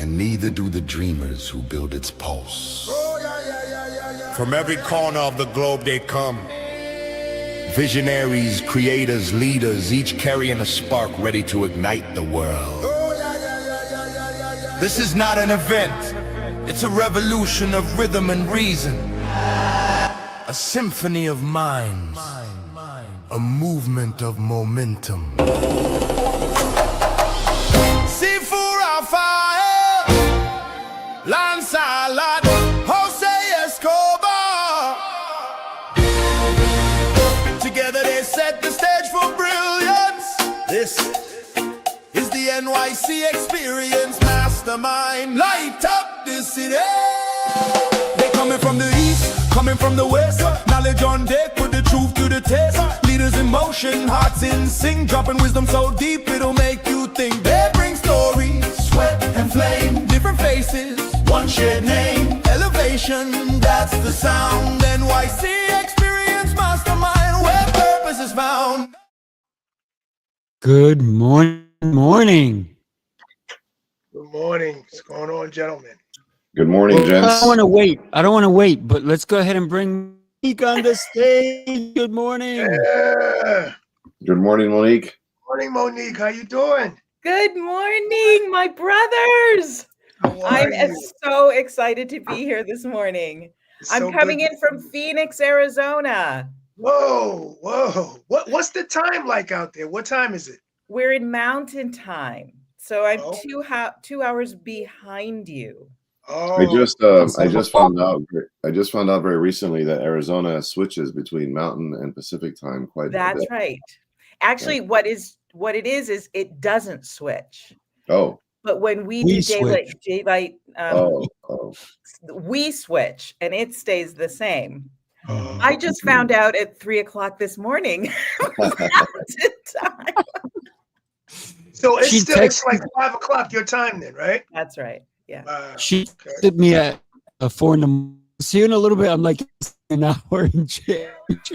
and neither do the dreamers who build its pulse. From every corner of the globe they come. Visionaries, creators, leaders, each carrying a spark ready to ignite the world. This is not an event, it's a revolution of rhythm and reason. A symphony of minds, a movement of momentum. Sifu Rafael, Lancelot, Jose Escobar. Together they set the stage for brilliance. This is the NYC Experience Mastermind. Light up the city. They coming from the east, coming from the west. Knowledge on deck, put the truth to the test. Leaders in motion, hearts in sync, dropping wisdom so deep it'll make you think. They bring stories, sweat and flame, different faces, one shared name. Elevation, that's the sound. NYC Experience Mastermind, where purpose is found. Good morning. Good morning. What's going on, gentlemen? Good morning, gents. I don't want to wait, but let's go ahead and bring Monique on the stage. Good morning. Yeah. Good morning, Monique. Morning, Monique. How you doing? Good morning, my brothers. I'm so excited to be here this morning. I'm coming in from Phoenix, Arizona. Whoa. What's the time like out there? What time is it? We're in mountain time. So I'm 2 hours behind you. Oh, I just found out very recently that Arizona switches between Mountain and Pacific time quite a bit. That's right. Actually, what it is it doesn't switch. Oh. But when we do daylight, we switch and it stays the same. Oh. I just found out at 3 o'clock this morning. Mountain time. So it's like 5 o'clock your time then, right? That's right. Yeah. She texted me at 4 in the morning. See you in a little bit. I'm like an hour and change.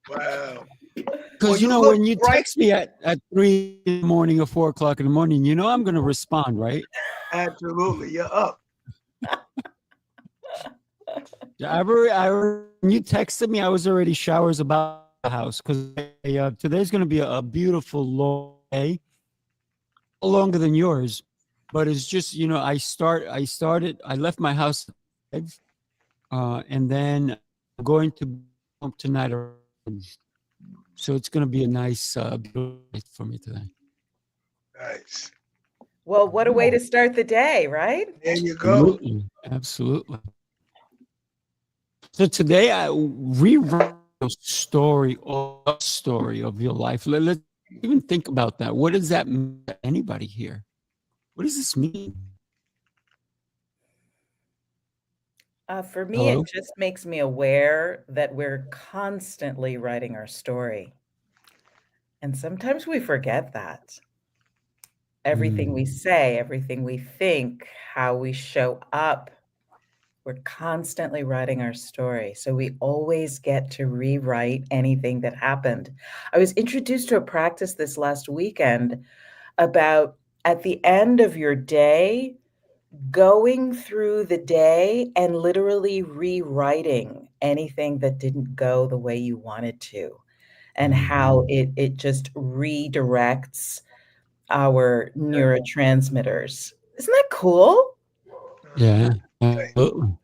Wow. Because when you text me at 3 in the morning or 4 o'clock in the morning, I'm going to respond, right? Absolutely. You're up. When you texted me, I was already showers about the house because today's going to be a beautiful long day, longer than yours. But it's just, I left my house and then I'm going to be home tonight. So it's going to be a nice beautiful night for me today. Nice. Well, what a way to start the day, right? There you go. Absolutely. So today I rewrote a story of your life. Let's even think about that. What does that mean to anybody here? What does this mean? For me, It just makes me aware that we're constantly writing our story. And sometimes we forget that. Everything we say, everything we think, how we show up, we're constantly writing our story. So we always get to rewrite anything that happened. I was introduced to a practice this last weekend about at the end of your day, going through the day and literally rewriting anything that didn't go the way you wanted to, and how it just redirects our neurotransmitters. Isn't that cool? Yeah. Look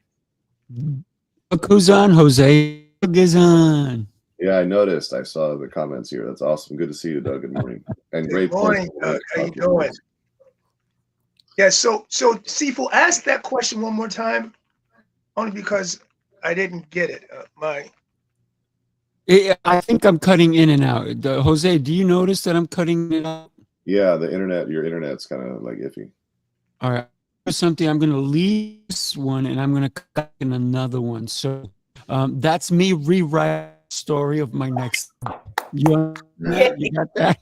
who's on, Jose. Doug is on. Yeah, I noticed. I saw the comments here. That's awesome. Good to see you, Doug. Good morning. And great morning, Doug. How you doing? Yeah, so Sifu, ask that question one more time, only because I didn't get it. I think I'm cutting in and out. Jose, do you notice that I'm cutting it out? Yeah, your internet's kind of like iffy. All right. Something I'm going to leave this one and I'm going to cut in another one. So that's me rewriting the story of my next. You got that?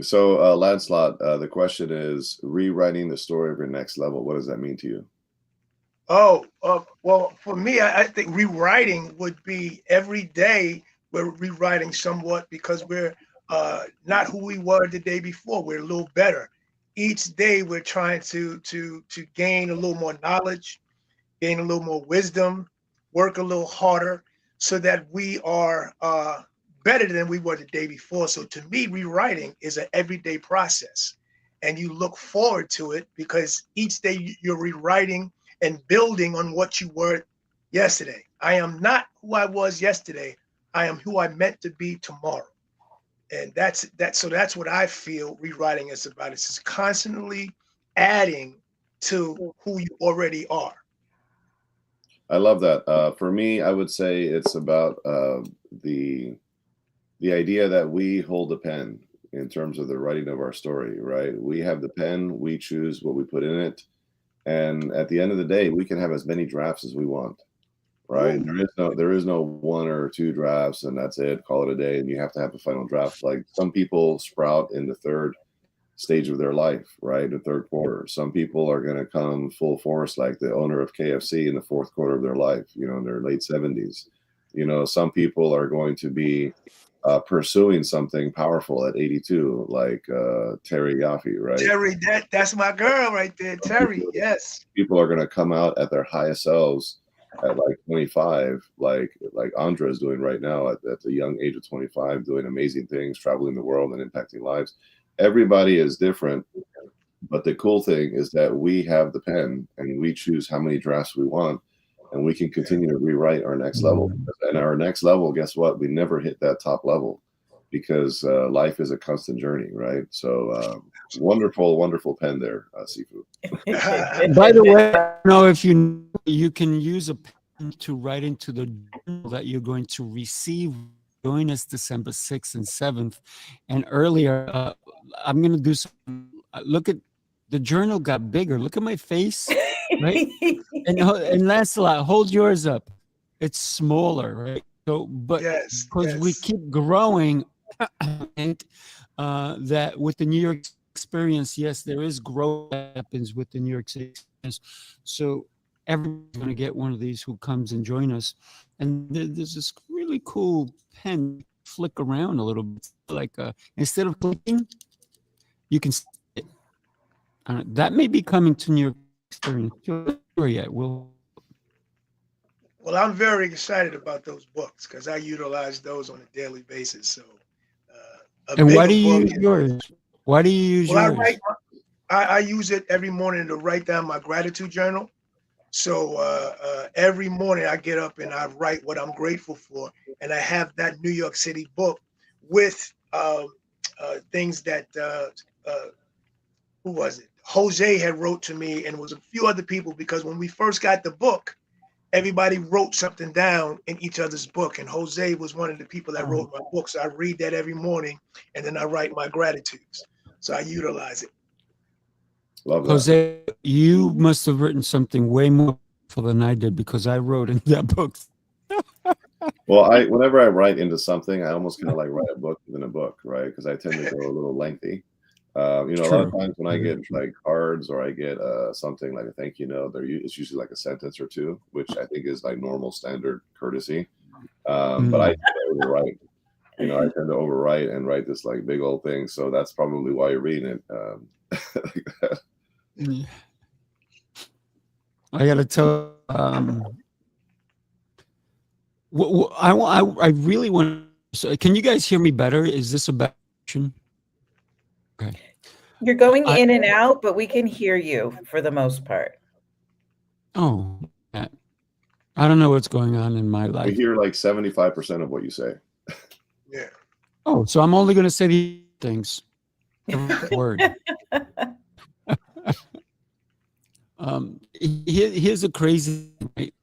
So, Lancelot, the question is rewriting the story of your next level. What does that mean to you? Well, for me, I think rewriting would be every day we're rewriting somewhat because we're not who we were the day before. We're a little better. each day we're trying to gain a little more knowledge, gain a little more wisdom, work a little harder, so that we are better than we were the day before. So to me, rewriting is an everyday process, and you look forward to it because each day you're rewriting and building on what you were yesterday. I am not who I was yesterday. I am who I meant to be tomorrow. And that's what I feel rewriting is about. It's just constantly adding to who you already are. I love that. For me, I would say it's about the idea that we hold the pen in terms of the writing of our story, right? We have the pen, we choose what we put in it, and at the end of the day, we can have as many drafts as we want, right? There is no one or two drafts and that's it, call it a day, and you have to have a final draft. Like some people sprout in the third stage of their life, right? The third quarter. Some people are going to come full force, like the owner of KFC in the fourth quarter of their life, in their late 70s. Some people are going to be pursuing something powerful at 82, like Terry Yaffe, right? Terry, that's my girl right there, Terry. Yes. People are going to come out at their highest selves at like 25, like Andra is doing right now at the young age of 25, doing amazing things, traveling the world and impacting lives. Everybody is different, but the cool thing is that we have the pen and we choose how many drafts we want, and we can continue to rewrite our next level. And our next level, guess what? We never hit that top level because life is a constant journey, right? So wonderful pen there, Sifu. By the way, I don't know if you can use a pen to write into the journal that you're going to receive. Join us December 6th and 7th. And earlier, I'm going to do some, look at, the journal got bigger. Look at my face, right? and Lancelot, hold yours up. It's smaller, right? So, but because we keep growing, and that with the New York Experience, yes, there is growth that happens with the New York City Experience. So everyone's going to get one of these who comes and join us. And there's this really cool pen, flick around a little bit, like instead of clicking, you can see it. That may be coming to New York Experience. Sure yet. Well, I'm very excited about those books because I utilize those on a daily basis. So, and why do you use yours? Why do you use yours? I use it every morning to write down my gratitude journal. So every morning I get up and I write what I'm grateful for, and I have that New York City book with things that who was it? Jose had wrote to me, and it was a few other people, because when we first got the book, everybody wrote something down in each other's book, and Jose was one of the people that wrote my book. So I read that every morning, and then I write my gratitudes. So I utilize it. Love that. Jose, you must have written something way more than I did, because I wrote in that book. Well, whenever I write into something, I almost kind of like write a book within a book, right? Because I tend to go a little lengthy. A lot of times when I get like cards or I get something like a thank you note, it's usually like a sentence or two, which I think is like normal standard courtesy. But I tend to overwrite. I tend to overwrite and write this like big old thing. So that's probably why you're reading it. Like that. I gotta tell. I really want. So can you guys hear me better? Is this a better option? Okay. You're going in and out, but we can hear you for the most part. Oh, I don't know what's going on in my life. We hear like 75% of what you say. Yeah. Oh, so I'm only going to say these things. Every word. Here's a crazy thing, right?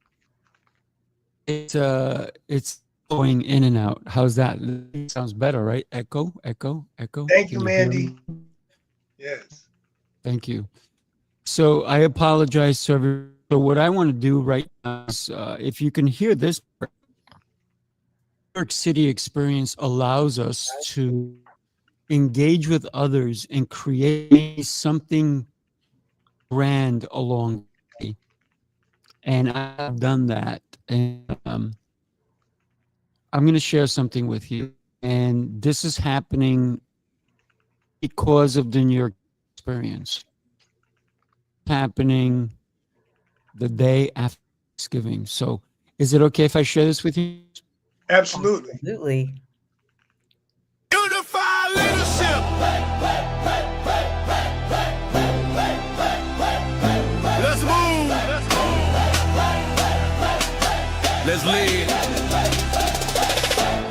It's going in and out. How's that? Sounds better, right? Echo. Thank you, Mandy. Yes. Thank you. So I apologize to everyone. So what I want to do right now is, if you can hear this, New York City Experience allows us to engage with others and create something grand along the way. And I've done that. And I'm going to share something with you. And this is happening because of the New York Experience happening the day after Thanksgiving. So is it okay if I share this with you? Absolutely. Absolutely. Unified leadership. Let's move. Let's lead.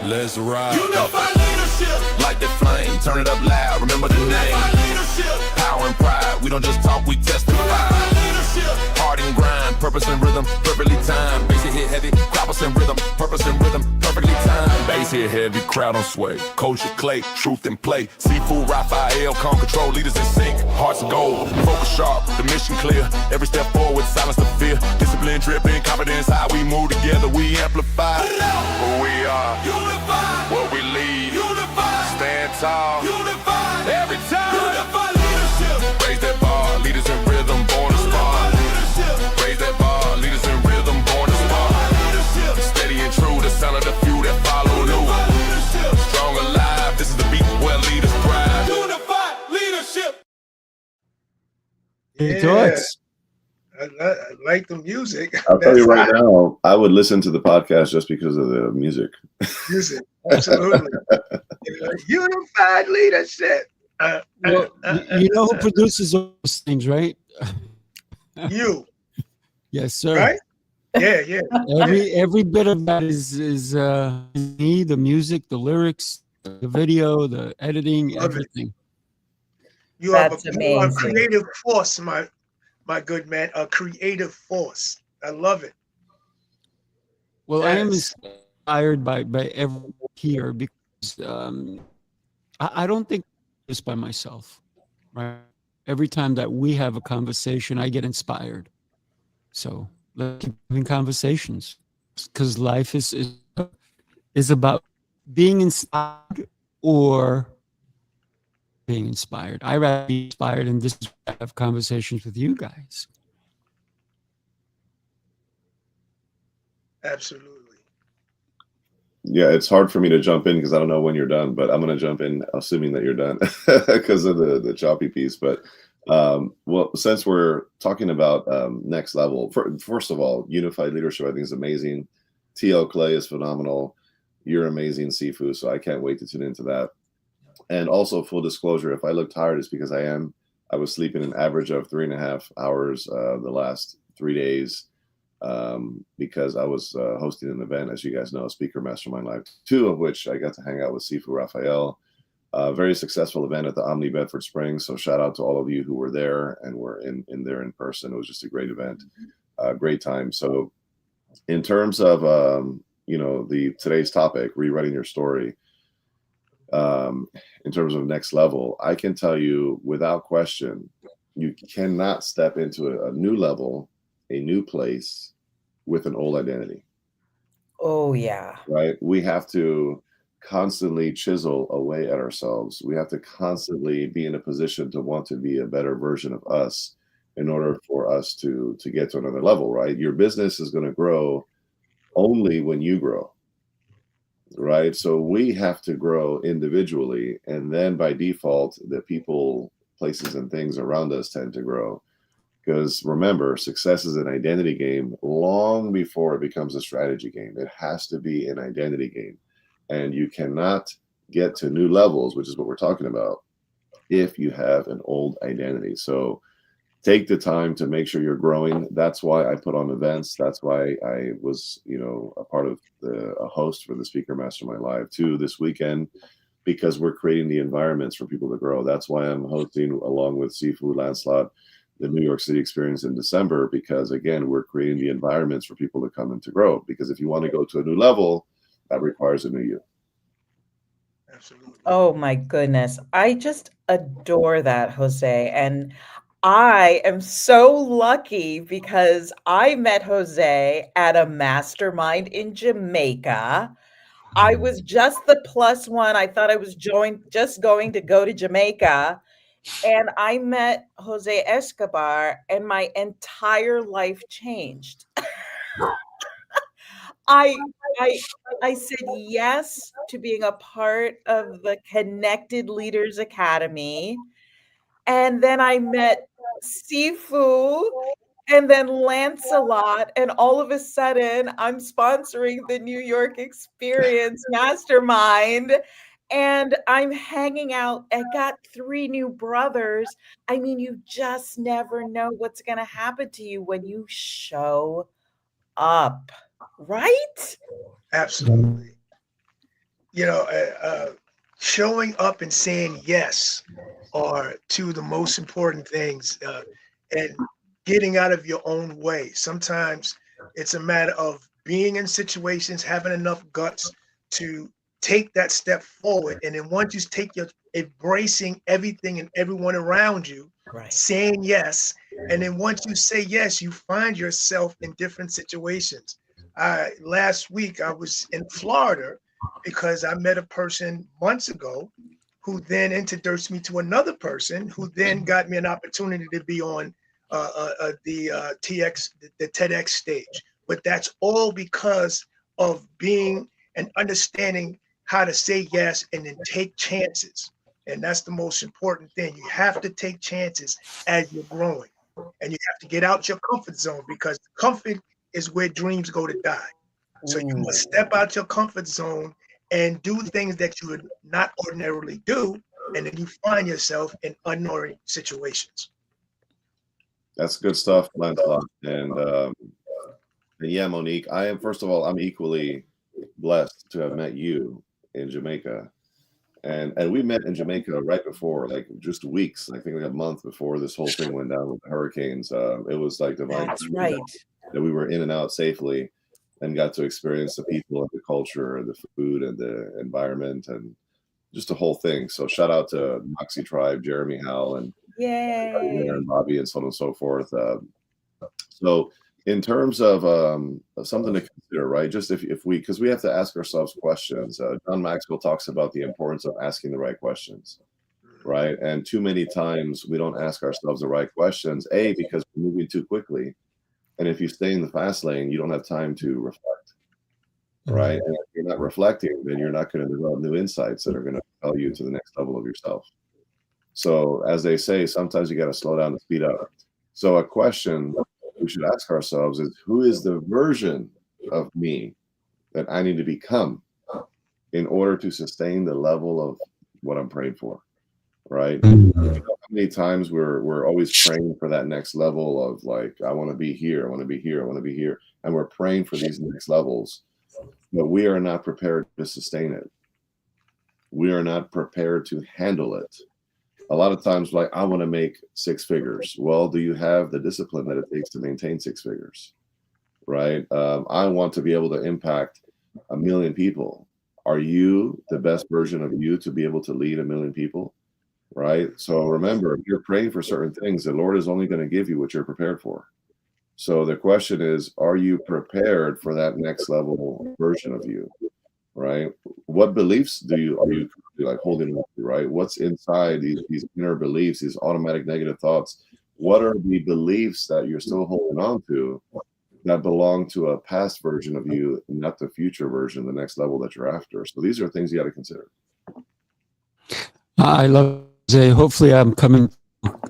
Let's ride. Unified leadership. Light the flame, turn it up loud. Remember the name. Leadership. Power and pride. We don't just talk, we testify. Leadership. Heart and grind, purpose and rhythm, perfectly timed. Bass hit heavy, purpose and rhythm, perfectly timed. Bass hit heavy, crowd on sway. Culture clay, truth and play. Sifu Rafael, calm control, leaders in sync. Hearts of gold, focus sharp, the mission clear. Every step forward, silence the fear. Discipline, dripping, confidence, how we move together, we amplify. Who we are, unified. What we lead, unified. Stand tall, unified. Every time, unified leadership. Raise that bar, leaders in rhythm, born to spar. Raise that bar, leaders in rhythm, born to spar. Steady and true, the sound of the few that follow new. Strong alive, this is the beat where leaders thrive. Unified leadership. Any Yeah. thoughts? I like the music. I'll tell you right That's now, I would listen to the podcast just because of the music. music. Absolutely. Unified leadership. Well, you know who produces those things, right? You, Yes, sir. right? Yeah. Every bit of that is me, the music, the lyrics, the video, the editing, Love it. everything. You are That's a amazing. creative force, my good man. A creative force. I love it. Well, I am Yes. inspired by everyone here because I don't think this by myself, right? Every time that we have a conversation, I get inspired. So let's keep having conversations because life is about being inspired or being inspired. I rather be inspired, and this is why I have conversations with you guys. Absolutely. Yeah, it's hard for me to jump in because I don't know when you're done, but I'm going to jump in assuming that you're done because of the choppy piece. But well, since we're talking about next level, first of all, unified leadership, I think is amazing. TL Clay is phenomenal. You're amazing, Sifu. So I can't wait to tune into that. And also, full disclosure, if I look tired, it's because I am. I was sleeping an average of 3.5 hours the last 3 days. Because I was hosting an event, as you guys know, Speaker Mastermind Live, 2 of which I got to hang out with Sifu Rafael. Very successful event at the Omni Bedford Springs. So shout out to all of you who were there and were in there in person. It was just a great event, great time. So in terms of today's topic, rewriting your story, in terms of next level, I can tell you without question, you cannot step into a new level, a new place with an old identity. Oh, yeah. Right? We have to constantly chisel away at ourselves. We have to constantly be in a position to want to be a better version of us in order for us to get to another level, right? Your business is going to grow only when you grow, right? So we have to grow individually, and then by default, the people, places, and things around us tend to grow. Because remember, success is an identity game long before it becomes a strategy game. It has to be an identity game. And you cannot get to new levels, which is what we're talking about, if you have an old identity. So take the time to make sure you're growing. That's why I put on events. That's why I was, a part of a host for the Speaker Mastermind Live 2 this weekend, because we're creating the environments for people to grow. That's why I'm hosting, along with Sifu Lancelot, the New York City Experience in December, because again, we're creating the environments for people to come and to grow. Because if you want to go to a new level, that requires a new you. Absolutely. Oh my goodness. I just adore that, Jose. And I am so lucky because I met Jose at a mastermind in Jamaica. I was just the plus one. I thought I was just going to go to Jamaica. And I met Jose Escobar, and my entire life changed. I I said yes to being a part of the Connected Leaders Academy. And then I met Sifu and then Lancelot, and all of a sudden I'm sponsoring the New York Experience Mastermind, and I'm hanging out. I got 3 new brothers. I mean, you just never know what's gonna happen to you when you show up, right? Absolutely. You know, showing up and saying yes are two of the most important things, and getting out of your own way. Sometimes it's a matter of being in situations, having enough guts to take that step forward. And then once you take your embracing everything and everyone around you, Right. saying yes. And then once you say yes, you find yourself in different situations. Last week I was in Florida because I met a person months ago who then introduced me to another person who then got me an opportunity to be on the TEDx stage. But that's all because of being and understanding how to say yes and then take chances. And that's the most important thing. You have to take chances as you're growing. And you have to get out your comfort zone, because comfort is where dreams go to die. So you must step out your comfort zone and do things that you would not ordinarily do. And then you find yourself in unordinary situations. That's good stuff, Lancelot. And yeah, Monique, I am, first of all, I'm equally blessed to have met you in Jamaica. And we met in Jamaica right before, like just weeks, I think like a month before this whole thing went down with the hurricanes. It was like divine That's timing right. that we were in and out safely and got to experience the people and the culture and the food and the environment and just the whole thing. So shout out to Moxie Tribe, Jeremy Howell, and everybody there, Yay. and Bobby, and so on and so forth. So in terms of something to consider, right? Just if we, because we have to ask ourselves questions. John Maxwell talks about the importance of asking the right questions, right? And too many times we don't ask ourselves the right questions, because we're moving too quickly. And if you stay in the fast lane, you don't have time to reflect, right? And if you're not reflecting, then you're not going to develop new insights that are going to propel you to the next level of yourself. So as they say, sometimes you got to slow down to speed up. So a question we should ask ourselves is, who is the version of me that I need to become in order to sustain the level of what I'm praying for, right? You know how many times we're always praying for that next level of, like, I want to be here, I want to be here, I want to be here, and we're praying for these next levels, but we are not prepared to sustain it. We are not prepared to handle it. A lot of times, like, I want to make 6 figures. Well, do you have the discipline that it takes to maintain 6 figures, right? I want to be able to impact 1 million people. Are you the best version of you to be able to lead 1 million people, right? So remember, if you're praying for certain things, the Lord is only going to give you what you're prepared for. So the question is, are you prepared for that next level version of you, right? What beliefs are you like holding on to, right? What's inside these inner beliefs, these automatic negative thoughts? What are the beliefs that you're still holding on to that belong to a past version of you, not the future version, the next level that you're after? So these are things you got to consider. I love to say, hopefully I'm coming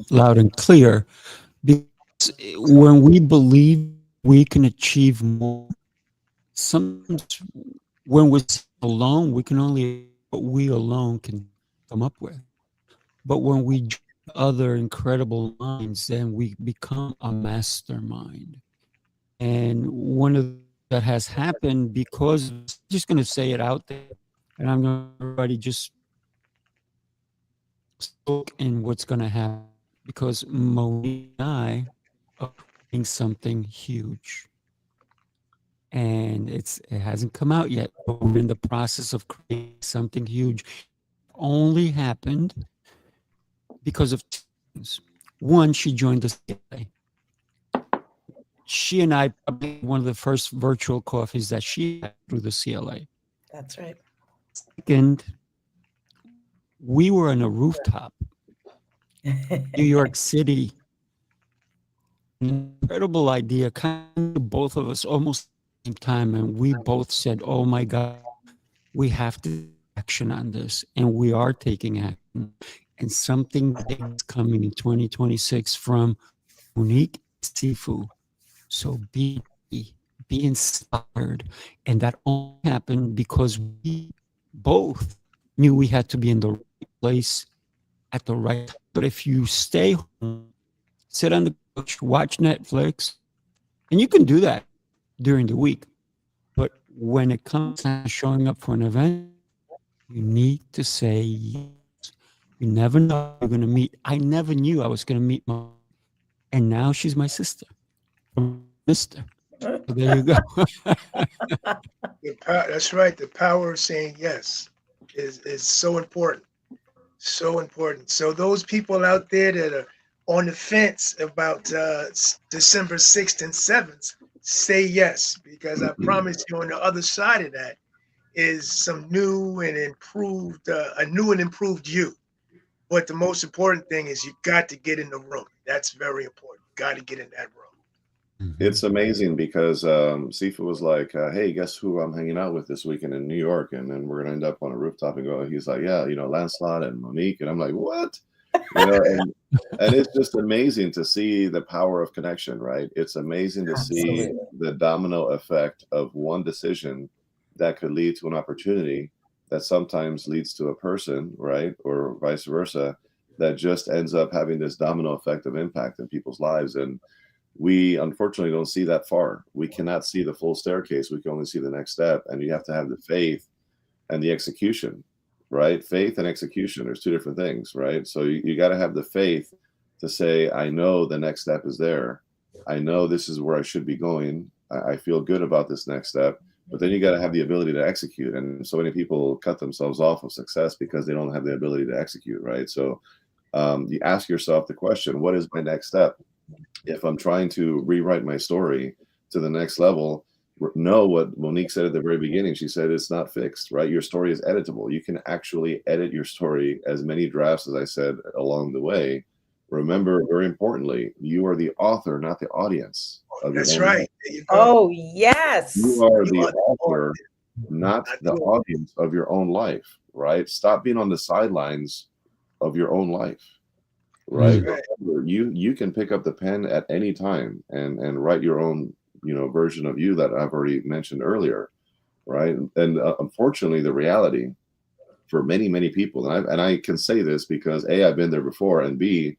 loud and clear, because when we believe we can achieve more, sometimes when we're alone, we can only what we alone can come up with. But when we join other incredible minds, then we become a mastermind. And one of that has happened because I'm just going to say it out there, and I'm going to everybody just soak in what's going to happen, because Monique and I are creating something huge. And it hasn't come out yet, but we're in the process of creating something huge. It only happened because of 2 things. One, she joined the CLA. She and I probably one of the first virtual coffees that she had through the CLA. That's right. Second, we were on a rooftop, New York City. An incredible idea, kind of both of us almost at the same time, and we both said, "Oh my God, we have to take action on this," and we are taking action. and something big is coming in 2026 from Monique Sifu. So be inspired. And that all happened because we both knew we had to be in the right place at the right time. But if you stay home, sit on the couch, watch Netflix, and you can do that during the week. But when it comes to showing up for an event, you need to say yes. You never know you're going to meet. I never knew I was going to meet my, and now she's my sister, Mister. So there you go. That's right. The power of saying yes is so important. So important. So those people out there that are on the fence about December 6th and 7th, say yes, because I promise you on the other side of that is some new and improved, a new and improved you. But the most important thing is you got to get in the room. That's very important. You got to get in that room. It's amazing because Sifu was like, hey, guess who I'm hanging out with this weekend in New York? And then we're going to end up on a rooftop and go, he's like, yeah, you know, Lancelot and Monique. And I'm like, what? You know, and it's just amazing to see the power of connection, right? It's amazing to see the domino effect of one decision that could lead to an opportunity that sometimes leads to a person, right? Or vice versa, that just ends up having this domino effect of impact in people's lives. And we unfortunately don't see that far. We cannot see the full staircase. We can only see the next step. And you have to have the faith and the execution, right? Faith and execution. There's two different things, right? So you got to have the faith to say, I know the next step is there. I know this is where I should be going. I feel good about this next step. But then you got to have the ability to execute. And so many people cut themselves off of success because they don't have the ability to execute, right? So you ask yourself the question, what is my next step? If I'm trying to rewrite my story to the next level, know what Monique said at the very beginning. She said it's not fixed, right? Your story is editable. You can actually edit your story as many drafts as I said along the way. Remember, very importantly, you are the author, not the audience. That's right. There you go. Oh, yes. You are the author, not the audience of your own life, right? Stop being on the sidelines of your own life. Right. You can pick up the pen at any time and write your own, you know, version of you that I've already mentioned earlier. Right. And unfortunately, the reality for many, many people, and I can say this because A, I've been there before, and B,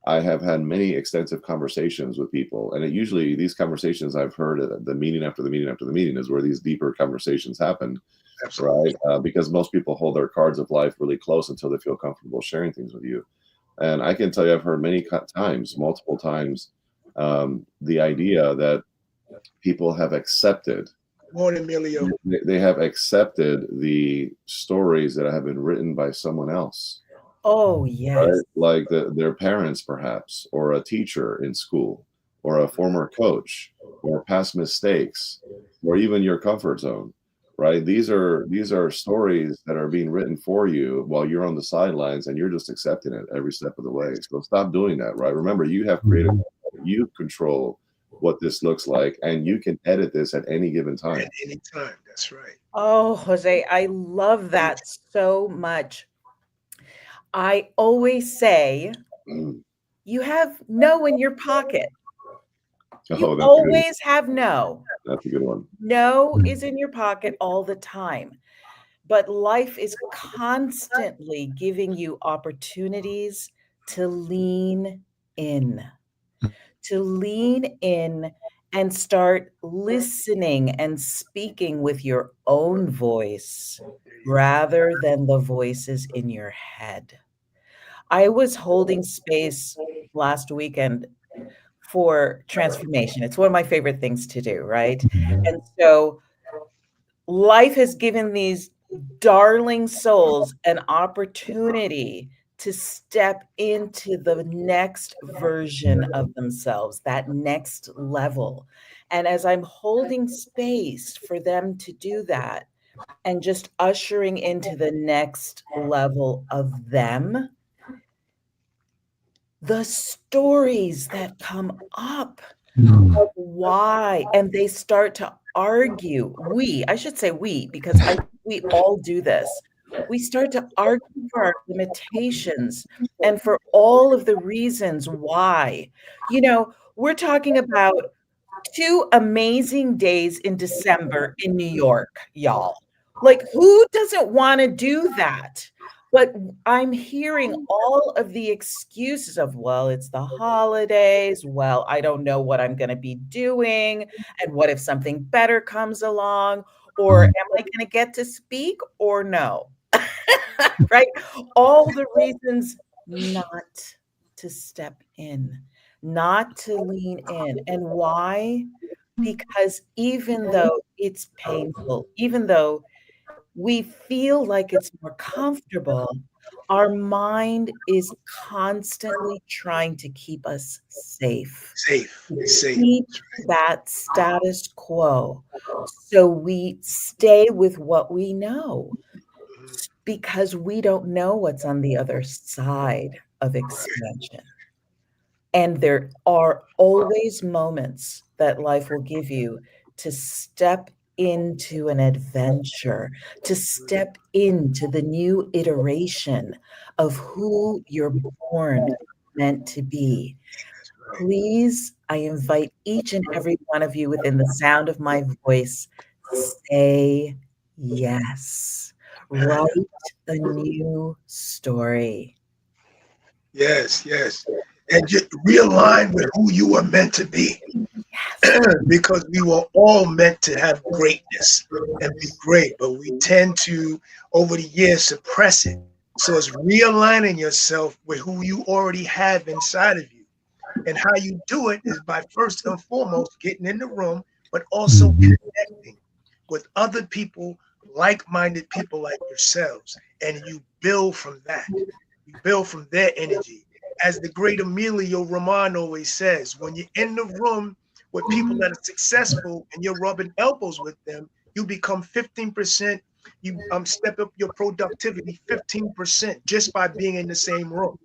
I have had many extensive conversations with people. And usually these conversations I've heard at the meeting after the meeting after the meeting is where these deeper conversations happen. Absolutely. Right. Because most people hold their cards of life really close until they feel comfortable sharing things with you. And I can tell you, I've heard many times, multiple times, the idea that people have accepted. Morning, Emilio. They have accepted the stories that have been written by someone else. Oh, yes. Right? Like their parents, perhaps, or a teacher in school, or a former coach, or past mistakes, or even your comfort zone. Right. These are stories that are being written for you while you're on the sidelines and you're just accepting it every step of the way. So stop doing that. Right. Remember, you have creative, you control what this looks like, and you can edit this at any given time. At any time. That's right. Oh, Jose, I love that so much. I always say, you have no in your pocket. You always have no. That's a good one. No is in your pocket all the time. But life is constantly giving you opportunities to lean in, and start listening and speaking with your own voice rather than the voices in your head. I was holding space last weekend for transformation. It's one of my favorite things to do, right? And so life has given these darling souls an opportunity to step into the next version of themselves, that next level. And as I'm holding space for them to do that and just ushering into the next level of them, the stories that come up of why, and they start to argue. I should say we, because we all do this. We start to argue for our limitations and for all of the reasons why. You know, we're talking about 2 amazing days in December in New York, y'all. Like, who doesn't wanna do that? But I'm hearing all of the excuses of, "Well, it's the holidays. Well, I don't know what I'm gonna be doing, and what if something better comes along, or am I gonna get to speak or no?" Right? All the reasons not to step in, not to lean in. And why? Because even though it's painful, even though we feel like it's more comfortable, our mind is constantly trying to keep us safe, Safe, safe. keep that status quo. So we stay with what we know because we don't know what's on the other side of expansion. And there are always moments that life will give you to step into an adventure, to step into the new iteration of who you're born meant to be. Please, I invite each and every one of you within the sound of my voice, say yes. Write a new story. Yes, yes. And just realign with who you are meant to be. Because we were all meant to have greatness and be great, but we tend to, over the years, suppress it. So it's realigning yourself with who you already have inside of you. And how you do it is by first and foremost getting in the room, but also connecting with other people, like-minded people like yourselves. And you build from that. You build from their energy. As the great Emilio Roman always says, when you're in the room with people that are successful and you're rubbing elbows with them, you become 15%. You step up your productivity 15% just by being in the same room.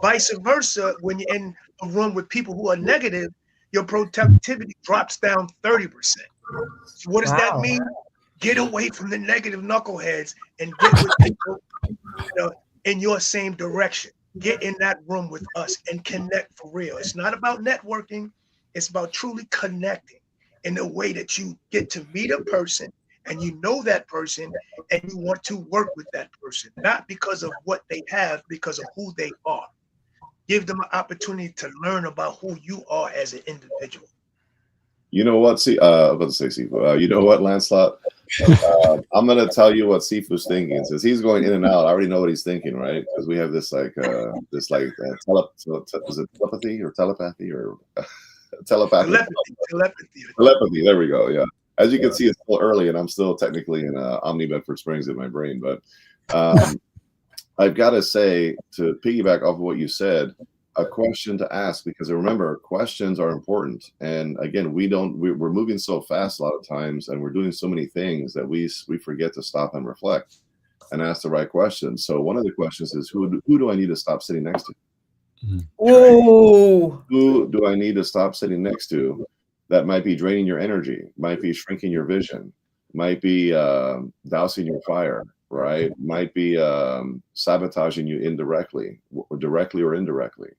Vice versa, when you're in a room with people who are negative, your productivity drops down 30%. So what does that Wow. mean? Get away from the negative knuckleheads and get with people, in your same direction. Get in that room with us and connect for real. It's not about networking. It's about truly connecting in a way that you get to meet a person and you know that person and you want to work with that person, not because of what they have, because of who they are. Give them an opportunity to learn about who you are as an individual. You know what? See, I was about to say Sifu. You know what, Lancelot? I'm gonna tell you what Sifu's thinking. Since he's going in and out, I already know what he's thinking, right? Because we have this is it telepathy or telepathy or telepathy? Telepathy. There we go. Yeah. As you can see, it's still early, and I'm still technically in Omni Bedford Springs in my brain. But I've got to say, to piggyback off of what you said, a question to ask, because remember, questions are important. And again, we're moving so fast a lot of times, and we're doing so many things that we forget to stop and reflect and ask the right questions. So one of the questions is, who do I need to stop sitting next to? Ooh. Who do I need to stop sitting next to that might be draining your energy, might be shrinking your vision, might be dousing your fire, right? Might be sabotaging you indirectly, directly or indirectly,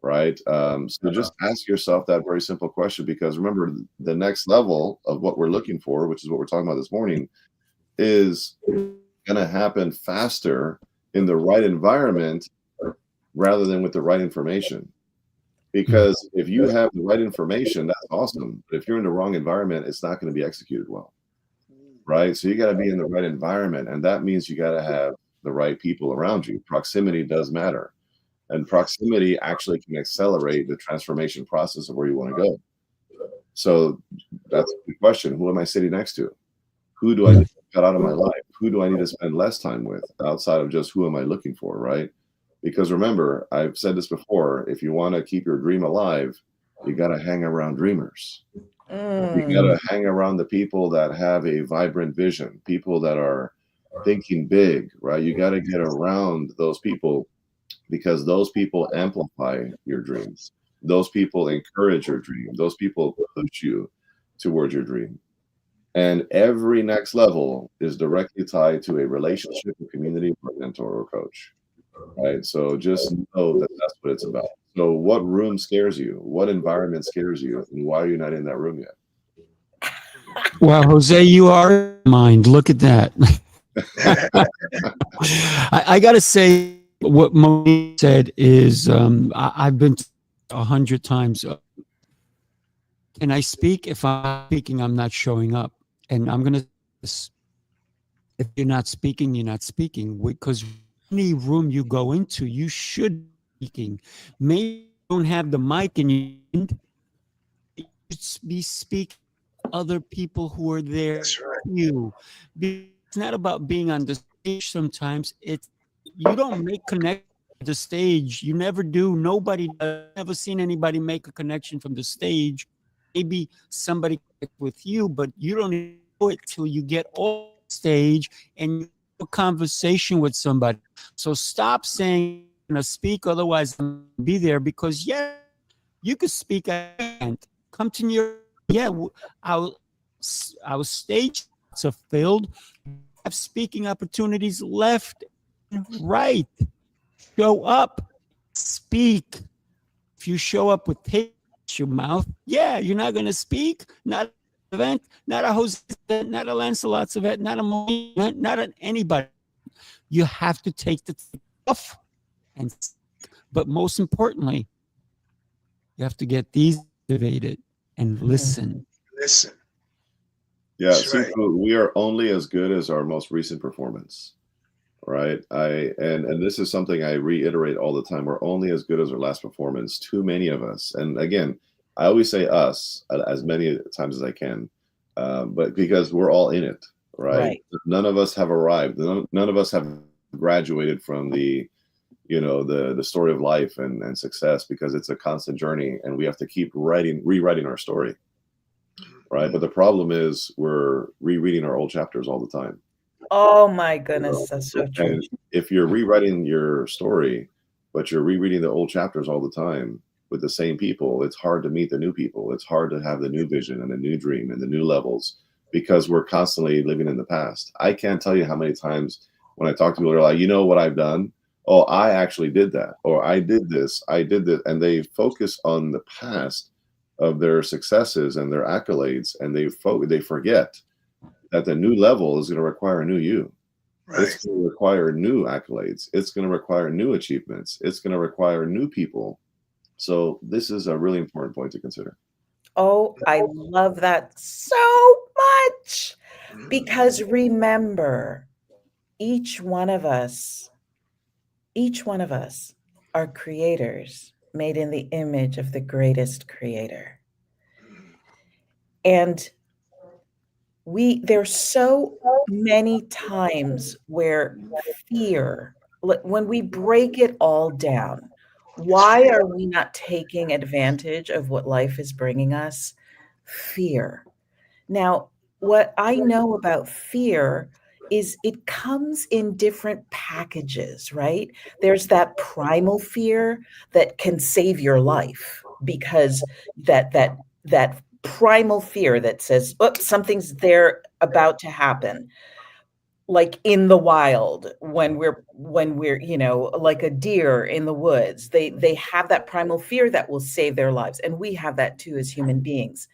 right? So just ask yourself that very simple question, because remember, the next level of what we're looking for, which is what we're talking about this morning, is going to happen faster in the right environment rather than with the right information. Because if you have the right information, that's awesome. But if you're in the wrong environment, it's not going to be executed well. Right? So you got to be in the right environment. And that means you got to have the right people around you. Proximity does matter. And proximity actually can accelerate the transformation process of where you want to go. So that's the question. Who am I sitting next to? Who do I need to cut out of my life? Who do I need to spend less time with outside of just who am I looking for, right? Because remember, I've said this before, if you want to keep your dream alive, you got to hang around dreamers. You got to hang around the people that have a vibrant vision, people that are thinking big, right? You got to get around those people, because those people amplify your dreams. Those people encourage your dream. Those people push you towards your dream. And every next level is directly tied to a relationship, a community, or a mentor or coach, right? So just know that that's what it's about. So what room scares you? What environment scares you? And why are you not in that room yet? Wow, Jose, you are mind. Look at that. I got to say, what Monique said is, I've been 100 times. Can I speak? If I'm speaking, I'm not showing up. And I'm going to, if you're not speaking, you're not speaking. Because any room you go into, you should be speaking. Maybe you don't have the mic in your hand. You should be speaking to other people who are there. That's right. You. It's not about being on the stage sometimes. It's, you don't make connections at the stage. You never do. Nobody does. I've never seen anybody make a connection from the stage. Maybe somebody connect with you, but you don't even know it till you get off stage and you have a conversation with somebody. So stop saying I'm gonna speak, otherwise I'm gonna be there, because yeah, you could speak and come to your our our stage are filled. Have speaking opportunities left and right. Show up, speak. If you show up with tape in your mouth, yeah, you're not going to speak. Not an event, not a host event, not a Lancelot's event, not a Moline event, not an anybody. You have to take the tape off and speak. But most importantly, you have to get these activated and listen. Listen. Yeah, That's right. Sifu, we are only as good as our most recent performance, right? And this is something I reiterate all the time. We're only as good as our last performance. Too many of us, and again, I always say us as many times as I can, but because we're all in it, right? Right. None of us have arrived. None of us have graduated from the the story of life and success, because it's a constant journey, and we have to keep rewriting our story, right? But the problem is we're rereading our old chapters all the time. Oh my goodness, that's so true. And if you're rewriting your story, but you're rereading the old chapters all the time with the same people, it's hard to meet the new people. It's hard to have the new vision and the new dream and the new levels, because we're constantly living in the past. I can't tell you how many times when I talk to people, they're like, you know what I've done? Oh, I actually did that. Or I did this. I did that. And they focus on the past of their successes and their accolades, and they forget that the new level is going to require a new you. Right. It's going to require new accolades. It's going to require new achievements. It's going to require new people. So this is a really important point to consider. Oh, I love that so much. Because remember, each one of us are creators made in the image of the greatest creator. And there's so many times where fear, when we break it all down, why are we not taking advantage of what life is bringing us? Fear. Now, what I know about fear is it comes in different packages, right? There's that primal fear that can save your life, because that primal fear that says, oh, something's there about to happen, like in the wild, when we're like a deer in the woods. They have that primal fear that will save their lives, and we have that too as human beings.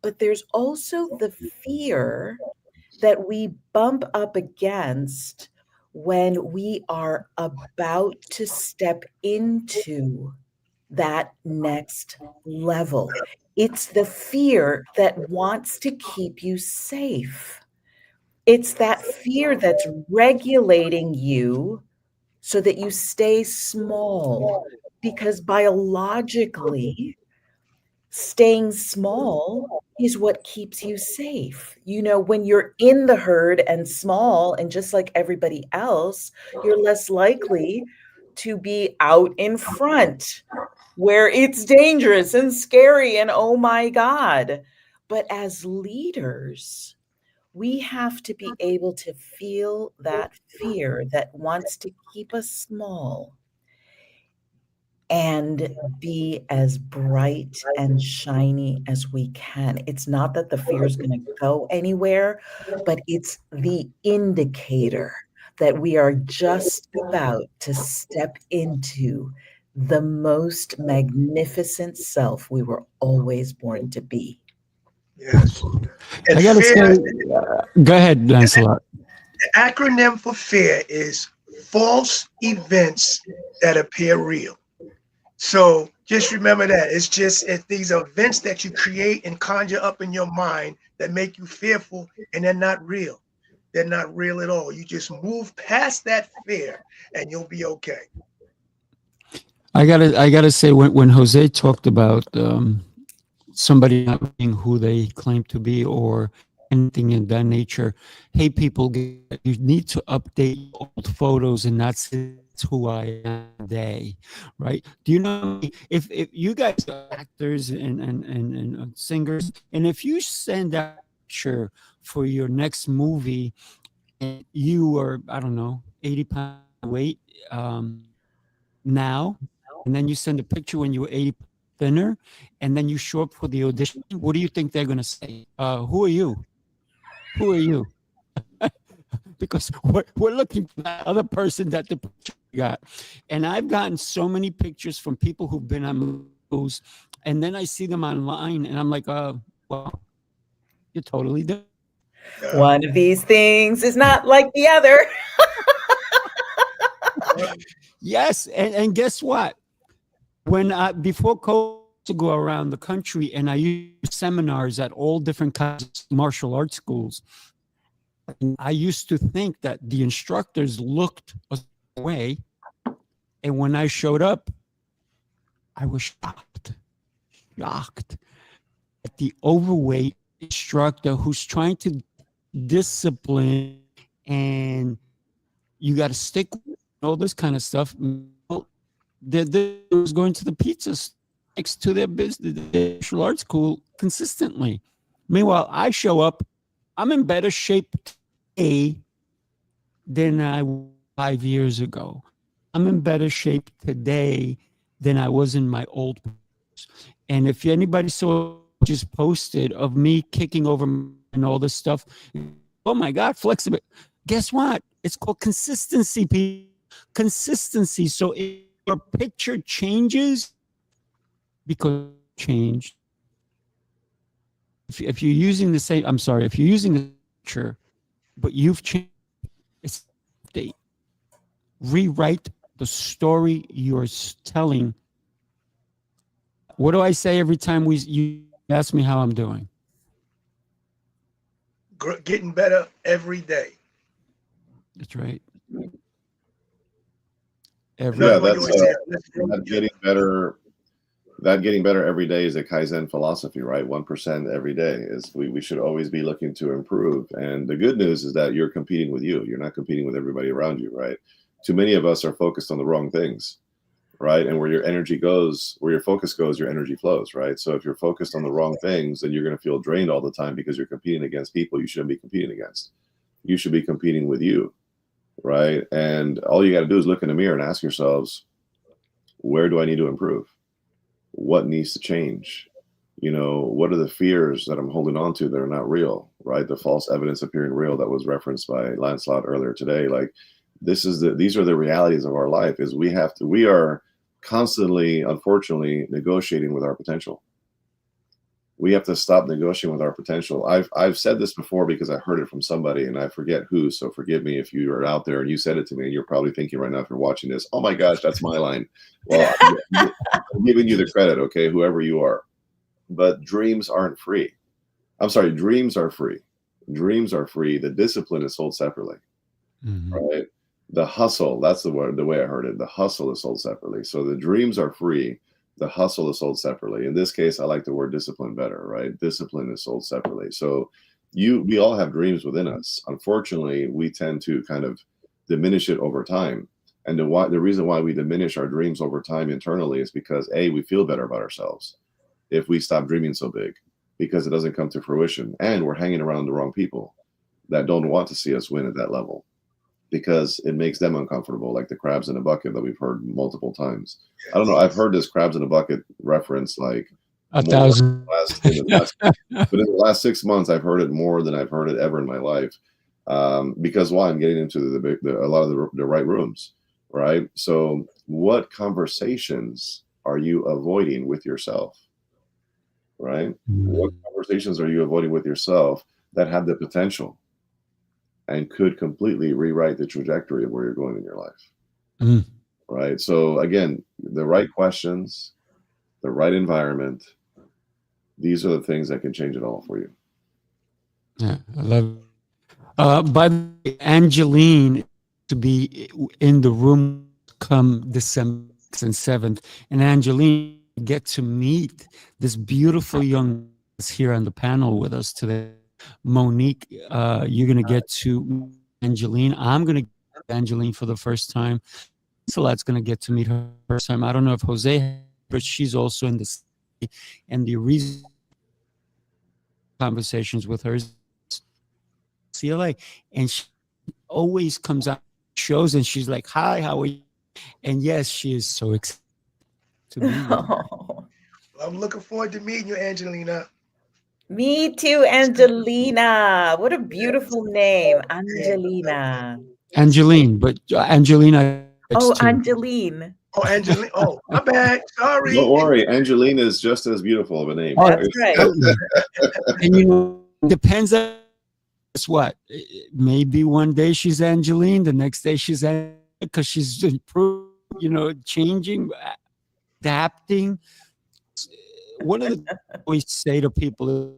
But there's also the fear that we bump up against when we are about to step into that next level. It's the fear that wants to keep you safe. It's that fear that's regulating you so that you stay small, because biologically, staying small is what keeps you safe. When you're in the herd and small and just like everybody else, you're less likely to be out in front where it's dangerous and scary and oh my God. But as leaders, we have to be able to feel that fear that wants to keep us small. and be as bright and shiny as we can. It's not that the fear is going to go anywhere, but it's the indicator that we are just about to step into the most magnificent self we were always born to be. Yes. And I gotta say, fear, go ahead, Lancelot. the acronym for fear is false events that appear real. So just remember that it's these events that you create and conjure up in your mind that make you fearful, and they're not real. They're not real at all. You just move past that fear and you'll be okay. I gotta say, when Jose talked about somebody not being who they claim to be or anything in that nature, hey, people, you need to update old photos and not say that's who I am today, right? Do you know if you guys are actors and singers, and if you send out a picture for your next movie and you are, I don't know, 80 pounds weight now, and then you send a picture when you were 80 thinner, and then you show up for the audition, what do you think they're going to say? Who are you? Who are you? Because we're looking for that other person that the picture got. And I've gotten so many pictures from people who've been on movies, and then I see them online, and I'm like, well, you're totally different. One of these things is not like the other. Yes, and guess what? When before COVID, to go around the country, and I used seminars at all different kinds of martial arts schools. I used to think that the instructors looked a way, and when I showed up, I was shocked at the overweight instructor who's trying to discipline, and you got to stick with all this kind of stuff. They was going to the pizza next to their business, the martial arts school, consistently. Meanwhile, I show up, I'm in better shape today than I was 5 years ago. I'm in better shape today than I was in my old posts. And if anybody saw just posted of me kicking over and all this stuff, oh my God, flexible. Guess what? It's called consistency, people. Consistency. So if your picture changes, because changed. If you're using the same, I'm sorry, if you're using the picture, but you've changed, it's update. Rewrite the story you're telling. What do I say every time you ask me how I'm doing? Getting better every day. That's right. Yeah, that's that getting better. That getting better every day is a Kaizen philosophy, right? 1% every day is we should always be looking to improve. And the good news is that you're competing with you. You're not competing with everybody around you, right? Too many of us are focused on the wrong things, right? And where your energy goes, where your focus goes, your energy flows, right? So if you're focused on the wrong things, then you're going to feel drained all the time because you're competing against people you shouldn't be competing against. You should be competing with you, right? And all you got to do is look in the mirror and ask yourselves, where do I need to improve? What needs to change? You know, what are the fears that I'm holding on to that are not real, right? The false evidence appearing real that was referenced by Lancelot earlier today. Like, these are the realities of our life. Is we are constantly, unfortunately, negotiating with our potential. We have to stop negotiating with our potential. I've said this before because I heard it from somebody, and I forget who, so forgive me if you are out there and you said it to me, and you're probably thinking right now, if you're watching this, oh my gosh, that's my line. Well, I'm giving you the credit, okay, whoever you are. But dreams aren't free. I'm sorry, dreams are free. Dreams are free. The discipline is sold separately, right? The hustle, that's the way I heard it. The hustle is sold separately. So the dreams are free. The hustle is sold separately. In this case, I like the word discipline better, right? Discipline is sold separately. So we all have dreams within us. Unfortunately, we tend to kind of diminish it over time. And the reason why we diminish our dreams over time internally is because we feel better about ourselves if we stop dreaming so big, because it doesn't come to fruition. And we're hanging around the wrong people that don't want to see us win at that level. because it makes them uncomfortable, like the crabs in a bucket that we've heard multiple times. I don't know. I've heard this crabs in a bucket reference like 1,000. but in the last 6 months, I've heard it more than I've heard it ever in my life. Because why? I'm getting into a lot of the right rooms, right? So what conversations are you avoiding with yourself, right? What conversations are you avoiding with yourself that have the potential and could completely rewrite the trajectory of where you're going in your life, right? So again, the right questions, the right environment, these are the things that can change it all for you. Yeah, I love it. By the way, Angeline to be in the room come December 6th and 7th. And Angeline, get to meet this beautiful young is here on the panel with us today. Monique, you're going to get to Angeline. I'm going to get Angeline for the first time. Lancelot's going to get to meet her first time. I don't know if Jose, but she's also in the city. And the reason conversations with her is CLA. And she always comes out shows and she's like, hi, how are you? And yes, she is so excited to meet you. Well, I'm looking forward to meeting you, Angelina. Me too, Angelina. What a beautiful name, Angelina. Angeline, but Angelina. Oh, Angeline. Oh, Angelina. Oh, my bad. Sorry. Don't worry, Angelina is just as beautiful of a name. Oh, That's right. And you know, depends on what. Maybe one day she's Angeline, the next day she's because she's improved, you know, changing, adapting. One of the things I always say to people is,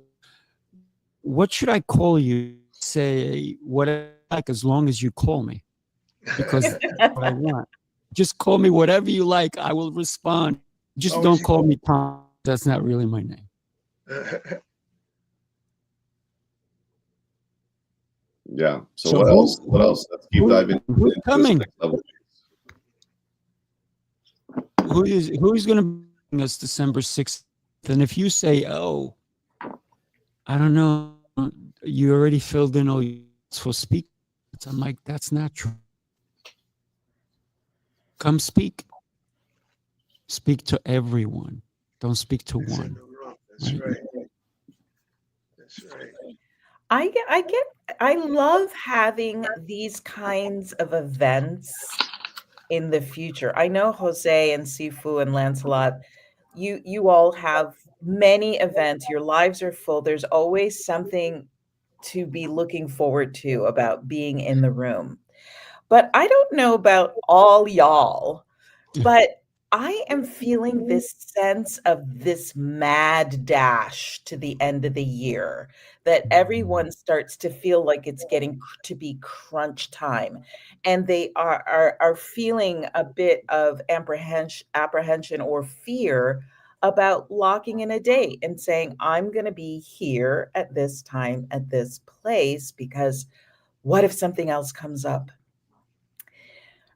what should I call you? Say what I like as long as you call me, because that's what I want. Just call me whatever you like. I will respond. Just don't call me Tom. That's not really my name. Yeah. So what else? What else? Let's keep diving. Who's coming? Who's going to bring us December 6th? And if you say, oh, I don't know, you already filled in all for speak. I'm like, that's not true. Come speak. Speak to everyone. Don't speak to one. That's right. That's right. I love having these kinds of events in the future. I know Jose and Sifu and Lancelot, you all have many events. Your lives are full. There's always something to be looking forward to about being in the room. But I don't know about all y'all, but I am feeling this sense of this mad dash to the end of the year, that everyone starts to feel like it's getting to be crunch time, and they are feeling a bit of apprehension or fear about locking in a date and saying, I'm going to be here at this time at this place, because what if something else comes up?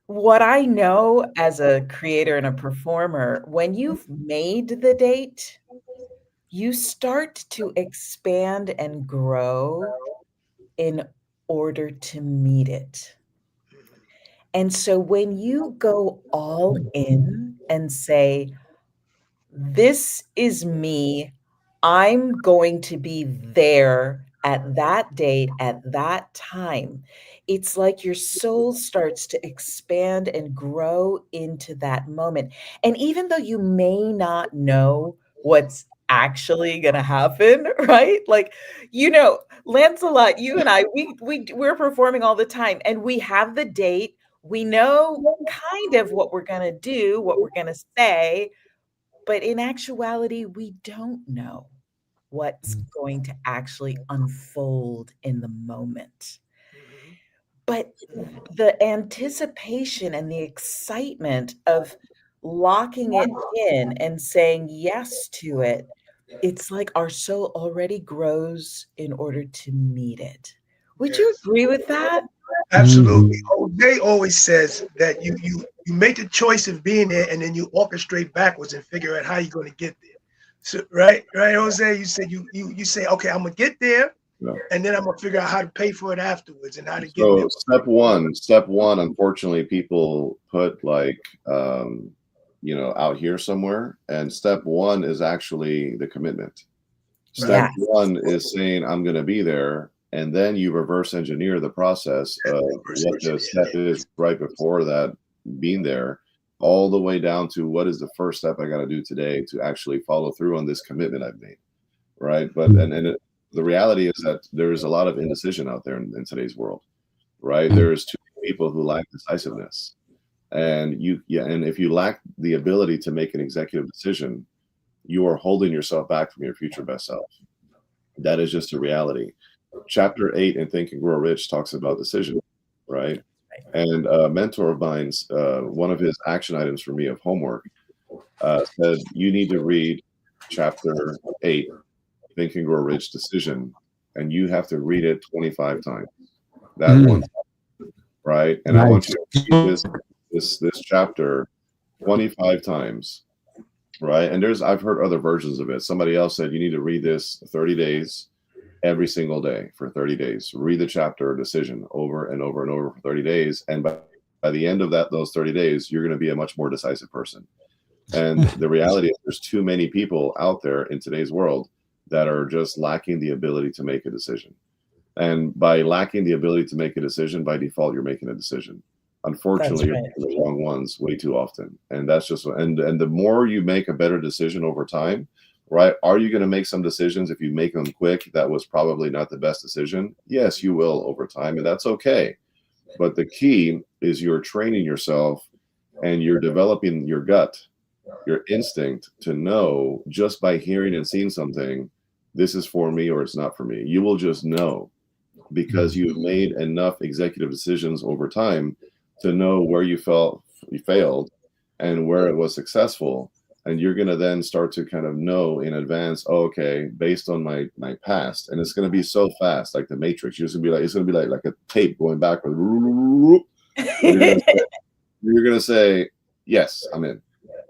What I know as a creator and a performer, when you've made the date, you start to expand and grow in order to meet it. And so when you go all in and say, this is me, I'm going to be there at that date, at that time, it's like your soul starts to expand and grow into that moment. And even though you may not know what's actually going to happen, right? Like, you know, Lancelot, you and I, we're performing all the time, and we have the date. We know kind of what we're going to do, what we're going to say, but in actuality, we don't know what's going to actually unfold in the moment. But the anticipation and the excitement of locking it in and saying yes to it, it's like our soul already grows in order to meet it. Would you agree with that? Absolutely. Jose always says that you make the choice of being there, and then you orchestrate backwards and figure out how you're going to get there. So right, Jose. You said you say, okay, I'm gonna get there, Yeah. and then I'm gonna figure out how to pay for it afterwards and how to get So there. step one, unfortunately, people put like, out here somewhere, and step one is actually the commitment. Step Yes. one is saying, I'm going to be there. And then you reverse engineer the process of what the step is right before that being there, all the way down to what is the first step I got to do today to actually follow through on this commitment I've made. Right. But, the reality is that there is a lot of indecision out there in today's world. Right. There's too many people who lack decisiveness. And and if you lack the ability to make an executive decision, you are holding yourself back from your future best self. That is just a reality. Chapter 8 in Think and Grow Rich talks about decision, right? And a mentor of mine's, one of his action items for me of homework said, you need to read chapter 8, Think and Grow Rich Decision, and you have to read it 25 times. That one time, right? And I want you to read this chapter 25 times. Right. And I've heard other versions of it. Somebody else said you need to read this 30 days, every single day for 30 days. Read the chapter decision over and over and over for 30 days. And by the end of those 30 days, you're going to be a much more decisive person. And the reality is there's too many people out there in today's world that are just lacking the ability to make a decision. And by lacking the ability to make a decision, by default, you're making a decision. Unfortunately, you're making the wrong ones way too often. And that's just, and the more you make a better decision over time, right? Are you going to make some decisions if you make them quick? That was probably not the best decision. Yes, you will over time, and that's okay. But the key is you're training yourself and you're developing your gut, your instinct to know just by hearing and seeing something, this is for me or it's not for me. You will just know because you've made enough executive decisions over time to know where you failed and where it was successful. And you're going to then start to kind of know in advance, okay, based on my past. And it's going to be so fast, like the Matrix. It's going to be like a tape going backward. You're going to say, yes, I'm in.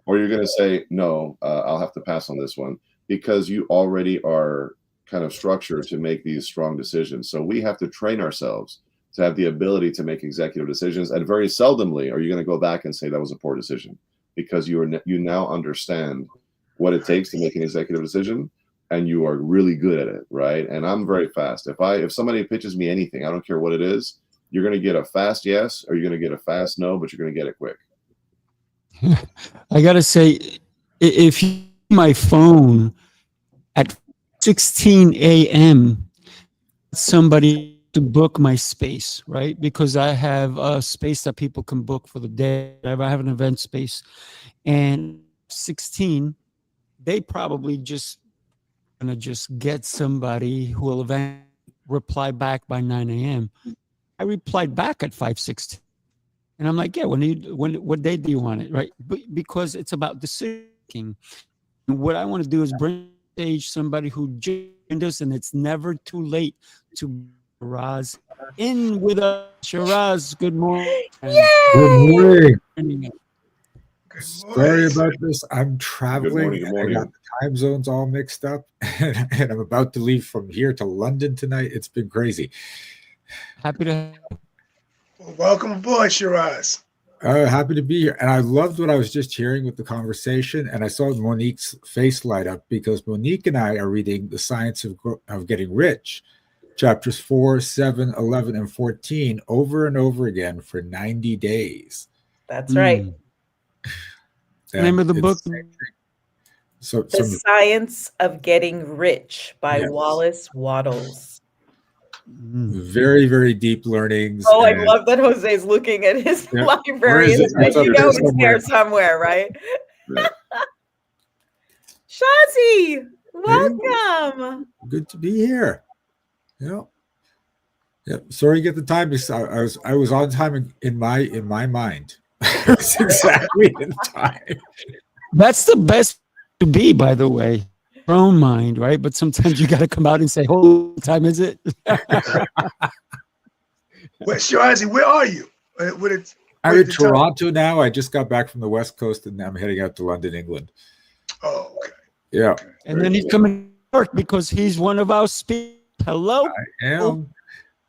Or you're going to say, no, I'll have to pass on this one, because you already are kind of structured to make these strong decisions. So we have to train ourselves to have the ability to make executive decisions. And very seldomly are you going to go back and say that was a poor decision, because you now understand what it takes to make an executive decision, and you are really good at it, right? And I'm very fast. If somebody pitches me anything, I don't care what it is, you're going to get a fast yes, or you're going to get a fast no, but you're going to get it quick. I got to say, if you my phone at 16 a.m., somebody to book my space, right? Because I have a space that people can book for the day. I have an event space. And 16, they probably just gonna just get somebody who will eventually reply back by 9 a.m. I replied back at 5:16. And I'm like, yeah, what day do you want it, right? Because it's about decision making. And what I want to do is bring stage somebody who joined us, and it's never too late to Shiraz in with us. Shiraz, good morning. Yay! Good morning. Good Sorry morning. about this. I'm traveling. Good morning. I got the time zones all mixed up, and I'm about to leave from here to London tonight. It's been crazy. Happy to. Well, welcome aboard, Shiraz. Happy to be here. And I loved what I was just hearing with the conversation. And I saw Monique's face light up, because Monique and I are reading The Science of Getting Rich, chapters 4, 7, 11, and 14 over and over again for 90 days. That's right. Name of the book? So, The Science of Getting Rich by Wallace Wattles. Very, very deep learnings. Oh, I love that Jose's looking at his library. And you know it's there somewhere, right? Shazi, welcome. Good to be here. Yeah. Sorry to get the time. I was on time in my mind. It's exactly in time. That's the best to be, by the way. Your own mind, right? But sometimes you got to come out and say, "Oh, what time is it?" Well, Shazi, where are you? I'm in Toronto now. I just got back from the West Coast, and I'm heading out to London, England. Oh, okay. Yeah. And then he's coming to New York because he's one of our speakers. Hello. I am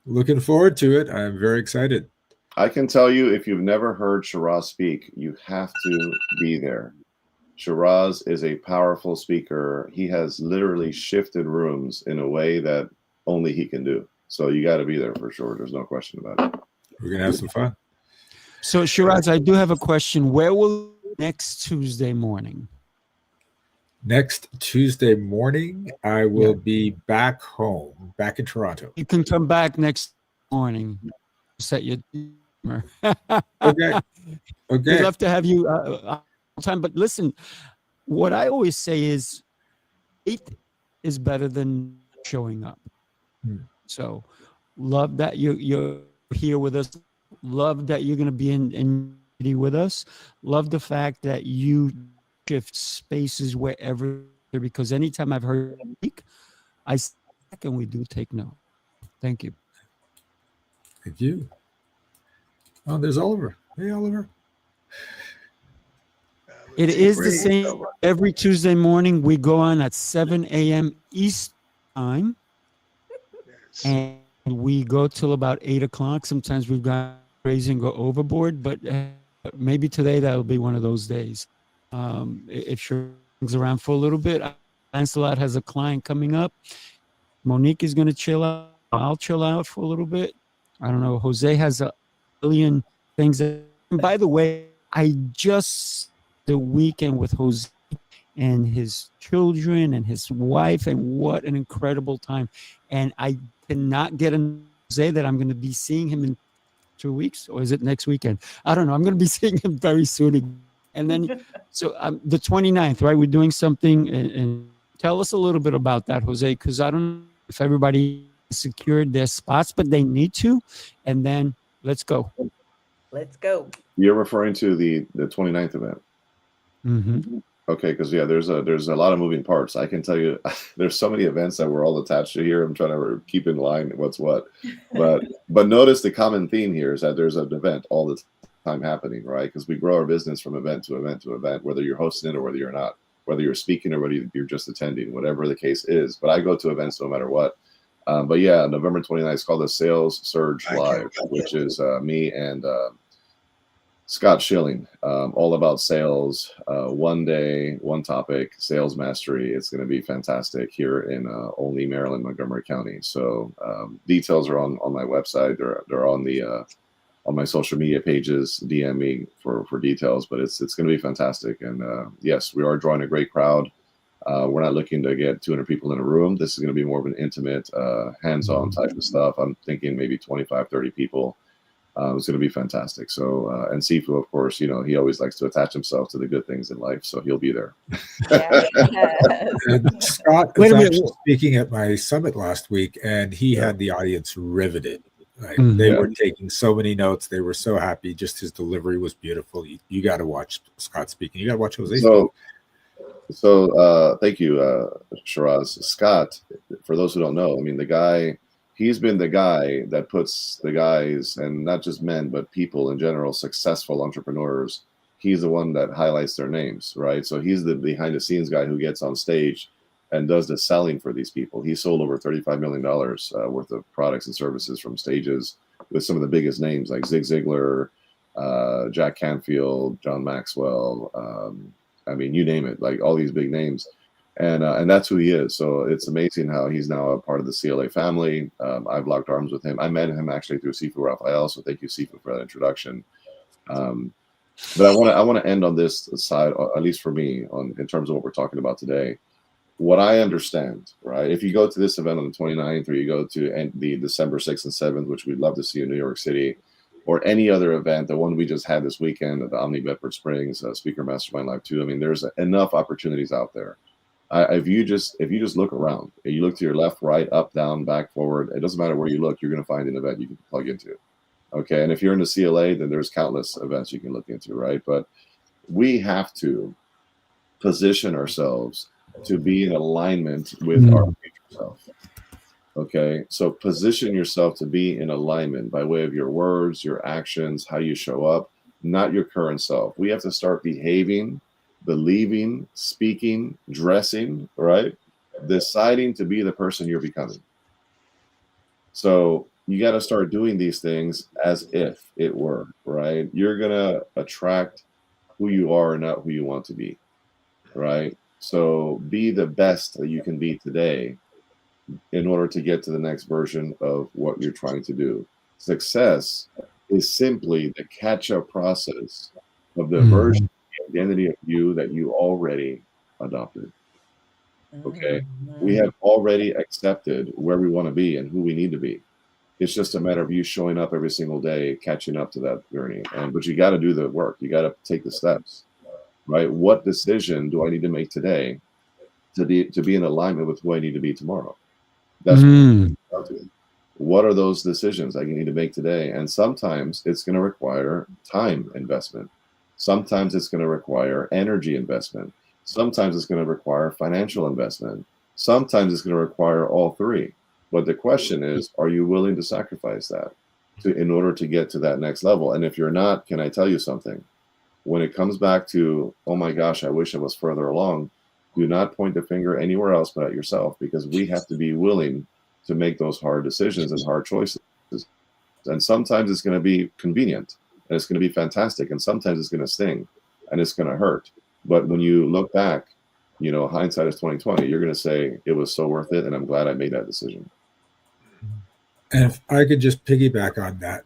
looking forward to it. I'm very excited. I can tell you, if you've never heard Shiraz speak, you have to be there. Shiraz is a powerful speaker. He has literally shifted rooms in a way that only he can do. So you got to be there for sure. There's no question about it. We're going to have some fun. So Shiraz, I do have a question. Where will next Tuesday morning? Next Tuesday morning, I will be back home, back in Toronto. You can come back next morning. Set your timer. Okay. We'd love to have you time. But listen, what I always say is, late is better than showing up. So, love that you're here with us. Love that you're going to be in with us. Love the fact that you shift spaces wherever, because anytime I've heard you speak, I speak and we do take note. Thank you. Thank you. Oh, there's Oliver. Hey, Oliver. It is the same every Tuesday morning. We go on at 7 a.m. East time, and we go till about 8 o'clock. Sometimes we've got crazy and go overboard, but maybe today that'll be one of those days. If Sher's around for a little bit, Lancelot has a client coming up. Monique is going to chill out. I'll chill out for a little bit. I don't know. Jose has a million things. And by the way, I just the weekend with Jose and his children and his wife, and what an incredible time. And I cannot get a Jose that I'm going to be seeing him in 2 weeks, or is it next weekend? I don't know. I'm going to be seeing him very soon. And then, so the 29th, right? We're doing something, and tell us a little bit about that, Jose, because I don't know if everybody secured their spots, but they need to. And then let's go. Let's go. You're referring to the 29th event. Mm-hmm. Okay, because yeah, there's a lot of moving parts. I can tell you, there's so many events that we're all attached to here. I'm trying to keep in line what's what, but notice the common theme here is that there's an event all the time happening, right? Because we grow our business from event to event to event, whether you're hosting it or whether you're not, whether you're speaking or whether you're just attending, whatever the case is. But I go to events no matter what. But yeah, November 29th is called the Sales Surge Live, which is me and Scott Schilling, all about sales, one day, one topic, sales mastery. It's going to be fantastic here in Olney, Maryland, Montgomery County. So details are on my website. They're on the on my social media pages. DM me for details, but it's going to be fantastic. And yes, we are drawing a great crowd. We're not looking to get 200 people in a room. This is going to be more of an intimate, hands-on type of stuff. I'm thinking maybe 25, 30 people. It's going to be fantastic. So, and Sifu, of course, you know, he always likes to attach himself to the good things in life. So he'll be there. And Scott was actually speaking at my summit last week, and he had the audience riveted. Like, they were taking so many notes. They were so happy. Just his delivery was beautiful. You got to watch Scott speaking. You got to watch Jose speak. So thank you, Shiraz. Scott, for those who don't know, I mean, the guy, he's been the guy that puts the guys, and not just men, but people in general, successful entrepreneurs. He's the one that highlights their names, right? So he's the behind the scenes guy who gets on stage and does the selling for these people. He sold over $35 million worth of products and services from stages with some of the biggest names like Zig Ziglar, Jack Canfield, John Maxwell, I mean, you name it, like all these big names. And that's who he is. So it's amazing how he's now a part of the CLA family. I've locked arms with him. I met him actually through Sifu Rafael. So thank you, Sifu, for that introduction. But I want to end on this side, at least for me, in terms of what we're talking about today. What I understand, right? If you go to this event on the 29th, or you go to the December 6th and 7th, which we'd love to see in New York City, or any other event, the one we just had this weekend at the Omni Bedford Springs, Speaker Mastermind Live 2. I mean, there's enough opportunities out there. If you just look around, and you look to your left, right, up, down, back, forward, it doesn't matter where you look, you're going to find an event you can plug into. Okay, and if you're in the CLA, then there's countless events you can look into, right? But we have to position ourselves to be in alignment with our future self. Okay, so position yourself to be in alignment by way of your words, your actions, how you show up, not your current self. We have to start behaving, believing, speaking, dressing, right? Deciding to be the person you're becoming. So you got to start doing these things as if it were, right? You're going to attract who you are, not who you want to be, right? So be the best that you can be today in order to get to the next version of what you're trying to do. Success is simply the catch-up process of the version, the identity of you that you already adopted. Okay. We have already accepted where we want to be and who we need to be. It's just a matter of you showing up every single day, catching up to that journey. But you got to do the work. You got to take the steps, right? What decision do I need to make today to be in alignment with who I need to be tomorrow? That's what are those decisions I need to make today? And sometimes it's going to require time investment. Sometimes it's going to require energy investment. Sometimes it's going to require financial investment. Sometimes it's going to require all three. But the question is, are you willing to sacrifice that in order to get to that next level? And if you're not, can I tell you something? When it comes back to, oh my gosh, I wish I was further along, do not point the finger anywhere else but at yourself, because we have to be willing to make those hard decisions and hard choices. And sometimes it's going to be convenient and it's going to be fantastic. And sometimes it's going to sting and it's going to hurt. But when you look back, hindsight is 20/20, you're going to say it was so worth it. And I'm glad I made that decision. And if I could just piggyback on that,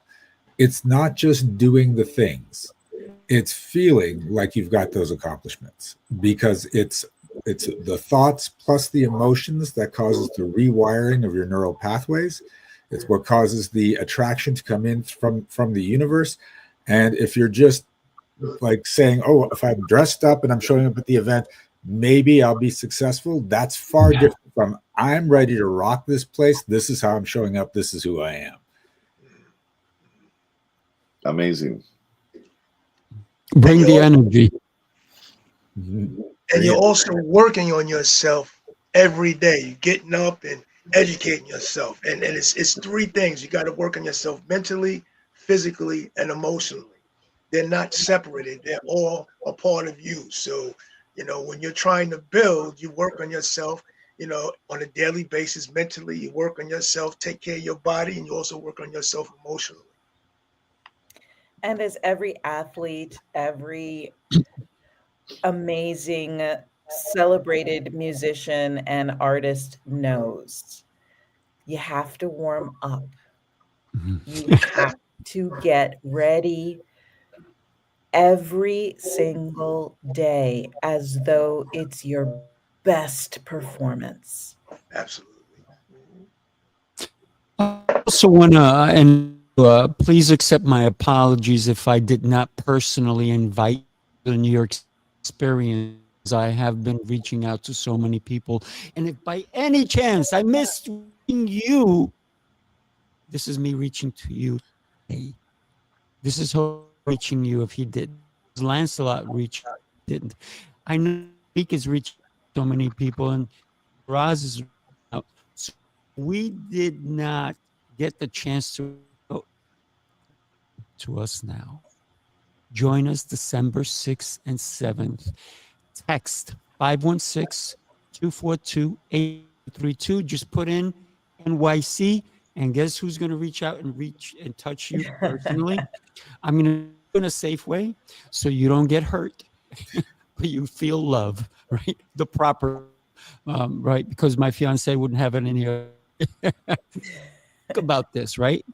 it's not just doing the things, it's feeling like you've got those accomplishments, because it's the thoughts plus the emotions that causes the rewiring of your neural pathways. It's what causes the attraction to come in from the universe. And if you're just like saying, oh, if I'm dressed up and I'm showing up at the event, maybe I'll be successful, that's far different from I'm ready to rock this place. This is how I'm showing up. This is who I am. Amazing. Bring the energy. And you're also working on yourself every day. You're getting up and educating yourself. And it's three things. You got to work on yourself mentally, physically, and emotionally. They're not separated. They're all a part of you. So, when you're trying to build, you work on yourself, on a daily basis. Mentally, you work on yourself, take care of your body, and you also work on yourself emotionally. And as every athlete, every amazing, celebrated musician and artist knows, you have to warm up. You have to get ready every single day as though it's your best performance. Absolutely. I also want to, please accept my apologies if I did not personally invite the New York Experience. I have been reaching out to so many people. And if by any chance I missed you, this is me reaching to you. This is reaching you if he did. Lancelot didn't. I know Meek is reaching so many people, and Raz is out. So we did not get the chance to go to us now. Join us December 6th and 7th. Text 516-242-832. Just put in NYC, and guess who's going to reach out and touch you personally? I'm going to do it in a safe way so you don't get hurt, but you feel love, right? The proper, right? Because my fiance wouldn't have it any other. Think about this, right?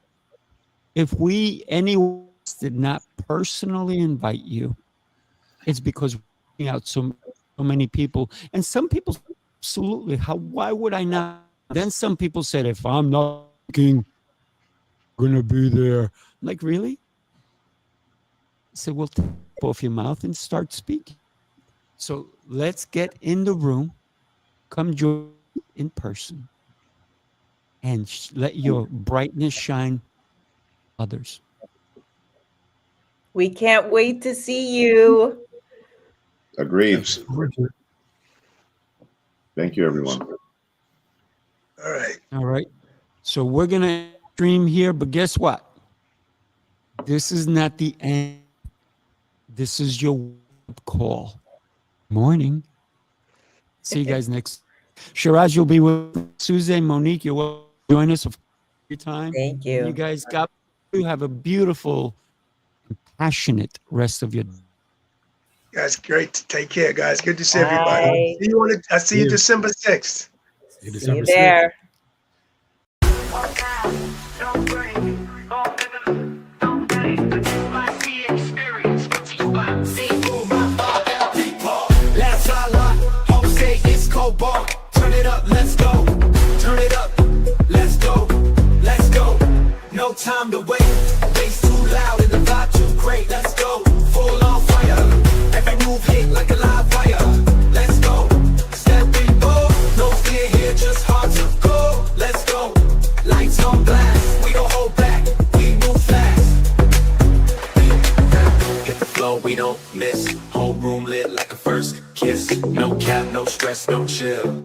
If anyone did not personally invite you, it's because we're reaching out so many people. And some people, absolutely, why would I not? Then some people said, if I'm not going to be there. I'm like, really? I said, well, take off your mouth and start speaking. So let's get in the room, come join in person, and let your brightness shine others. We can't wait to see you. Agreed. Thank you, everyone. All right. All right. So we're going to stream here, but guess what? This is not the end. This is your call. Morning. See you guys next. Shiraz, you'll be with Suze, Monique. You'll join us. your time. Thank You you. guys got to have a beautiful, passionate rest of your day. Guys, great. Take care, guys. Good to see everybody. Bye. See you I see you Yeah. December 6th. See you there. Last lot, home say it's cold ball. Turn it up, let's go. Turn it up, let's go. Let's go. No time to wait. Bass too loud and the vibe too great. Let's go. Full on fire. Every move hit like a live wire. Let's go. Stepping bold. No fear here, just hard to go. Let's go. Lights on blast. We don't hold back. We move fast. Hit the flow, we don't miss. Whole room lit like a first kiss. No cap, no stress, no chill.